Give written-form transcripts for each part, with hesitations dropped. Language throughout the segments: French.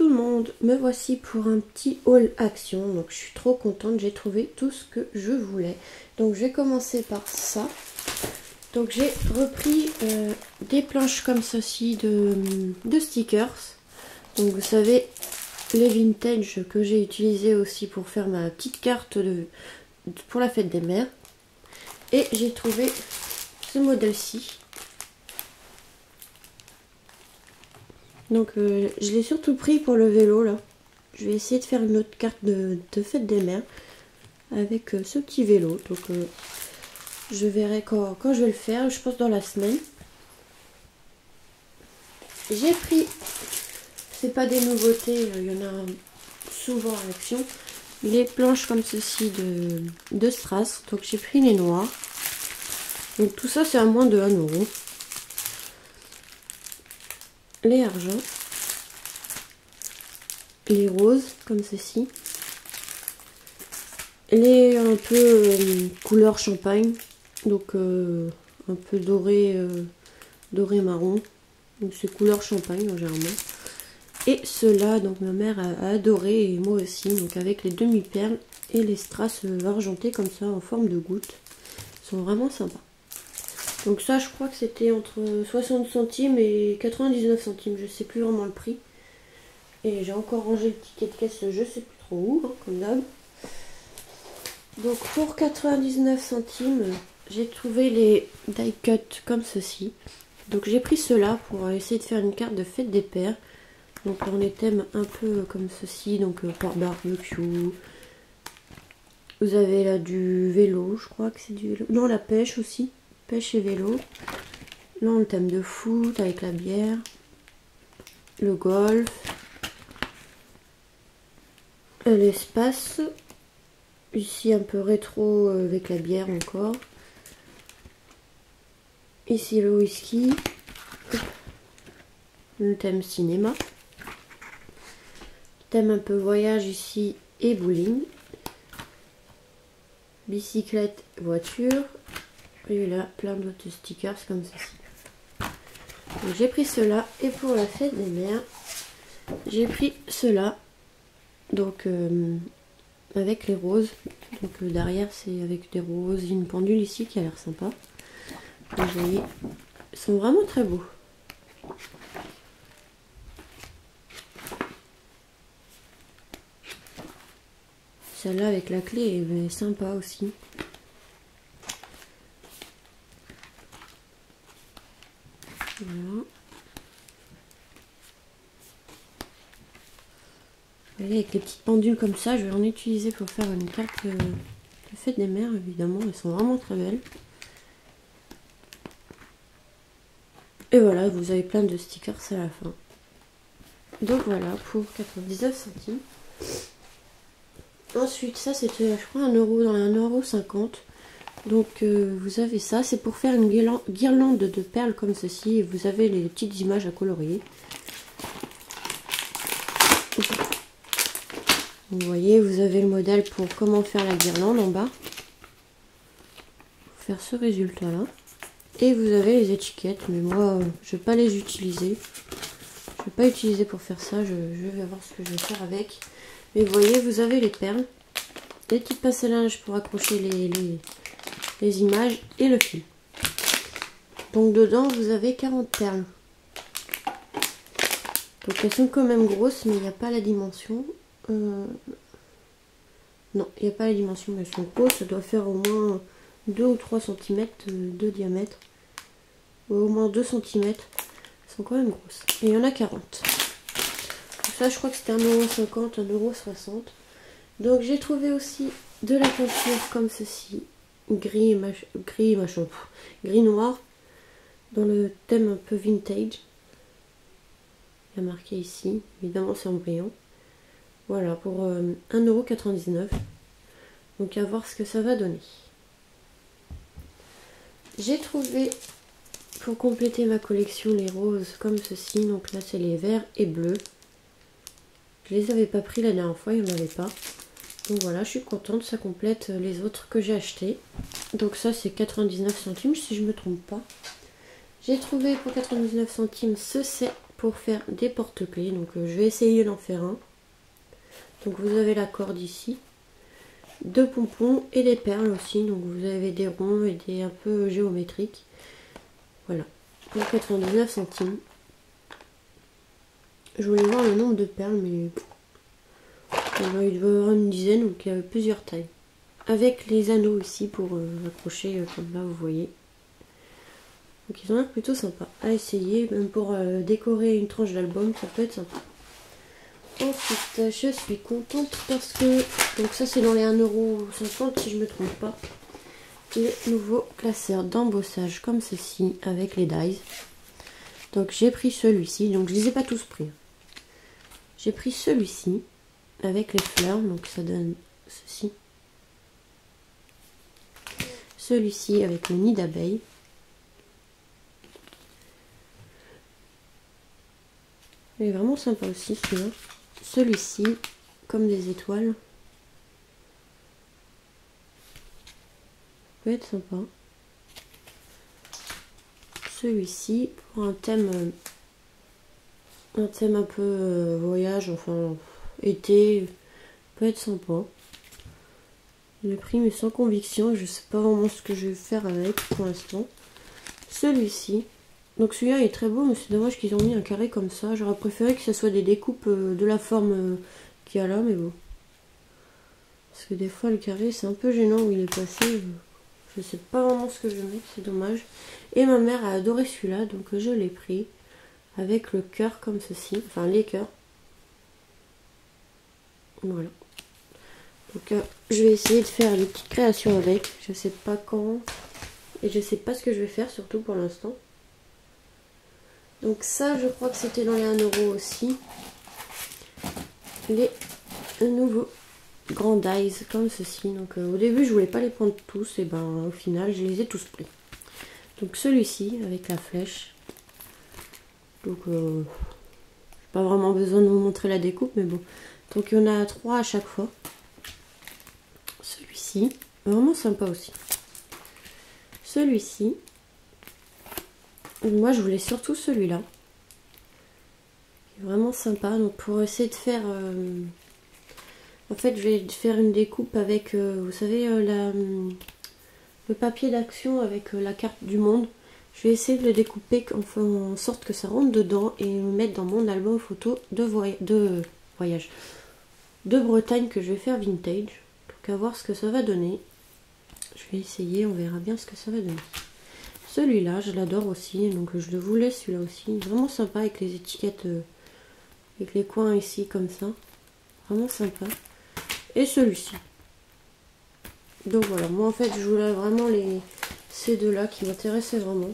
tout le monde, me voici pour un petit haul action. Donc je suis trop contente, j'ai trouvé tout ce que je voulais. Donc je vais commencer par ça. Donc j'ai repris des planches comme ceci de stickers. Donc vous savez, les vintage que j'ai utilisé aussi pour faire ma petite carte pour la fête des mères. Et j'ai trouvé ce modèle-ci. Donc je l'ai surtout pris pour le vélo là. Je vais essayer de faire une autre carte de fête des mères avec ce petit vélo. Donc je verrai quand je vais le faire, je pense dans la semaine. J'ai pris, c'est pas des nouveautés, il y en a souvent à l'action, les planches comme ceci de strass. Donc j'ai pris les noirs. Donc tout ça c'est à moins de 1 €. Les argents, les roses comme ceci, les un peu couleur champagne, donc un peu doré, doré marron, donc c'est couleur champagne généralement. Et ceux-là, donc ma mère a adoré et moi aussi, donc avec les demi-perles et les strass argentés comme ça en forme de gouttes, ils sont vraiment sympas. Donc ça, je crois que c'était entre 60 centimes et 99 centimes. Je sais plus vraiment le prix. Et j'ai encore rangé le ticket de caisse, je sais plus trop où, hein, comme d'hab. Donc pour 99 centimes, j'ai trouvé les die cut comme ceci. Donc j'ai pris ceux-là pour essayer de faire une carte de fête des pères. Donc dans les thèmes un peu comme ceci, donc par barbecue. Vous avez là du vélo, je crois que c'est du vélo. Non, la pêche aussi. Pêche et vélo. Là, le thème de foot avec la bière. Le golf. L'espace. Ici, un peu rétro avec la bière encore. Ici, le whisky. Le thème cinéma. Thème un peu voyage ici et bowling. Bicyclette, voiture. Et là, plein d'autres stickers comme ceci. J'ai pris cela. Et pour la fête des mères, j'ai pris cela. Donc, avec les roses. Donc, derrière, c'est avec des roses. Une pendule ici qui a l'air sympa. Vous voyez, ils sont vraiment très beaux. Celle-là avec la clé est sympa aussi. Voilà. Vous voyez, avec les petites pendules comme ça, je vais en utiliser pour faire une carte de fête des mères, évidemment. Elles sont vraiment très belles. Et voilà, vous avez plein de stickers à la fin. Donc voilà, pour 99 centimes. Ensuite, ça c'était, je crois, 1 € dans les 1,50 €. Donc vous avez ça, c'est pour faire une guirlande de perles comme ceci. Et vous avez les petites images à colorier. Vous voyez, vous avez le modèle pour comment faire la guirlande en bas. Pour faire ce résultat là. Et vous avez les étiquettes, mais moi je vais pas les utiliser. Je vais pas utiliser pour faire ça, je vais voir ce que je vais faire avec. Mais vous voyez, vous avez les perles, les petites pinces à linge pour accrocher les images et le fil. Donc dedans vous avez 40 perles. Donc elles sont quand même grosses, mais il n'y a pas la dimension. Non, il n'y a pas la dimension, mais elles sont grosses, ça doit faire au moins 2 ou 3 cm de diamètre. Ou au moins 2 cm. Elles sont quand même grosses. Et il y en a 40. Donc ça, je crois que c'était 1,50 €, 1,60 €. Donc j'ai trouvé aussi de la peinture comme ceci. Gris noir. Dans le thème un peu vintage. Il y a marqué ici. Évidemment, c'est en brillant. Voilà, pour 1,99 €. Donc à voir ce que ça va donner. J'ai trouvé, pour compléter ma collection, les roses comme ceci. Donc là, c'est les verts et bleus. Je les avais pas pris la dernière fois, il n'y en avait pas. Donc voilà, je suis contente, ça complète les autres que j'ai achetés. Donc ça, c'est 99 centimes si je me trompe pas. J'ai trouvé pour 99 centimes ce set pour faire des porte-clés. Donc je vais essayer d'en faire un. Donc vous avez la corde ici, 2 pompons et des perles aussi. Donc vous avez des ronds et des un peu géométriques. Voilà, pour 99 centimes. Je voulais voir le nombre de perles, mais il doit y avoir une dizaine, donc il y avait plusieurs tailles. Avec les anneaux aussi pour accrocher, comme là vous voyez. Donc ils ont l'air plutôt sympas à essayer, même pour décorer une tranche d'album, ça peut être sympa. Ensuite, je suis contente parce que, donc ça c'est dans les 1,50 € si je me trompe pas, les nouveaux classeurs d'embossage comme ceci avec les dies. Donc j'ai pris celui-ci, donc je les ai pas tous pris. J'ai pris celui-ci avec les fleurs, donc ça donne ceci. Celui-ci avec le nid d'abeille. Il est vraiment sympa aussi celui-là. Celui-ci, comme des étoiles. Peut être sympa. Celui-ci pour un thème un peu voyage, enfin été, peut être sympa. Je l'ai pris mais sans conviction, je sais pas vraiment ce que je vais faire avec pour l'instant. Celui-ci, donc celui-là est très beau mais c'est dommage qu'ils ont mis un carré comme ça. J'aurais préféré que ce soit des découpes de la forme qu'il y a là, mais bon. Parce que des fois le carré c'est un peu gênant où il est passé. Je sais pas vraiment ce que je mets, c'est dommage. Et ma mère a adoré celui-là, donc je l'ai pris. Avec le cœur comme ceci, enfin les cœurs. Voilà. Donc je vais essayer de faire des petites créations avec. Je sais pas quand. Et je sais pas ce que je vais faire, surtout pour l'instant. Donc ça, je crois que c'était dans les 1 € aussi. Les nouveaux grands dies comme ceci. Donc au début, je voulais pas les prendre tous. Et ben au final, je les ai tous pris. Donc celui-ci avec la flèche. Donc j'ai pas vraiment besoin de vous montrer la découpe, mais bon. Donc il y en a 3 à chaque fois. Celui-ci, vraiment sympa aussi. Celui-ci, moi je voulais surtout celui-là. Vraiment sympa. Donc pour essayer de faire, en fait je vais faire une découpe avec, vous savez, le papier d'action avec la carte du monde. Je vais essayer de le découper en sorte que ça rentre dedans et le mettre dans mon album photo de voyage de Bretagne que je vais faire vintage. Donc à voir ce que ça va donner. Je vais essayer, on verra bien ce que ça va donner. Celui-là, je l'adore aussi, donc je le voulais celui-là aussi. Vraiment sympa avec les étiquettes, avec les coins ici comme ça. Vraiment sympa. Et celui-ci. Donc voilà, moi en fait je voulais vraiment ces deux-là qui m'intéressaient vraiment.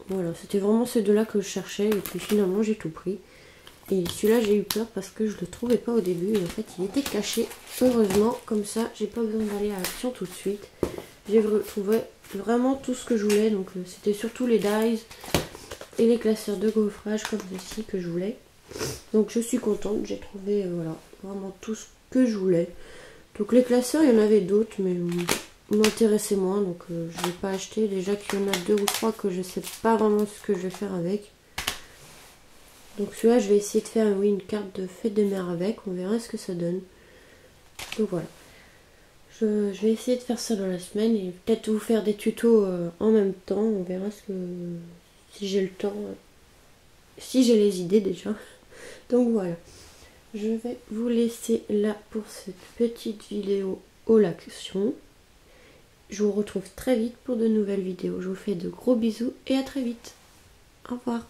Voilà, c'était vraiment ces deux-là que je cherchais et puis finalement j'ai tout pris. Et celui-là j'ai eu peur parce que je le trouvais pas au début et en fait il était caché. Heureusement, comme ça j'ai pas besoin d'aller à l'action tout de suite. J'ai trouvé vraiment tout ce que je voulais, donc c'était surtout les dies et les classeurs de gaufrage comme ceci que je voulais. Donc je suis contente, j'ai trouvé voilà, vraiment tout ce que je voulais. Donc les classeurs, il y en avait d'autres, mais m'intéressaient moins, donc je ne vais pas acheter. Déjà qu'il y en a 2 ou 3 que je sais pas vraiment ce que je vais faire avec. Donc celui-là, je vais essayer de faire une carte de fête des mères avec, on verra ce que ça donne. Donc voilà. Je vais essayer de faire ça dans la semaine et peut-être vous faire des tutos en même temps. On verra si j'ai le temps, si j'ai les idées déjà. Donc voilà. Je vais vous laisser là pour cette petite vidéo au l'action. Je vous retrouve très vite pour de nouvelles vidéos. Je vous fais de gros bisous et à très vite. Au revoir.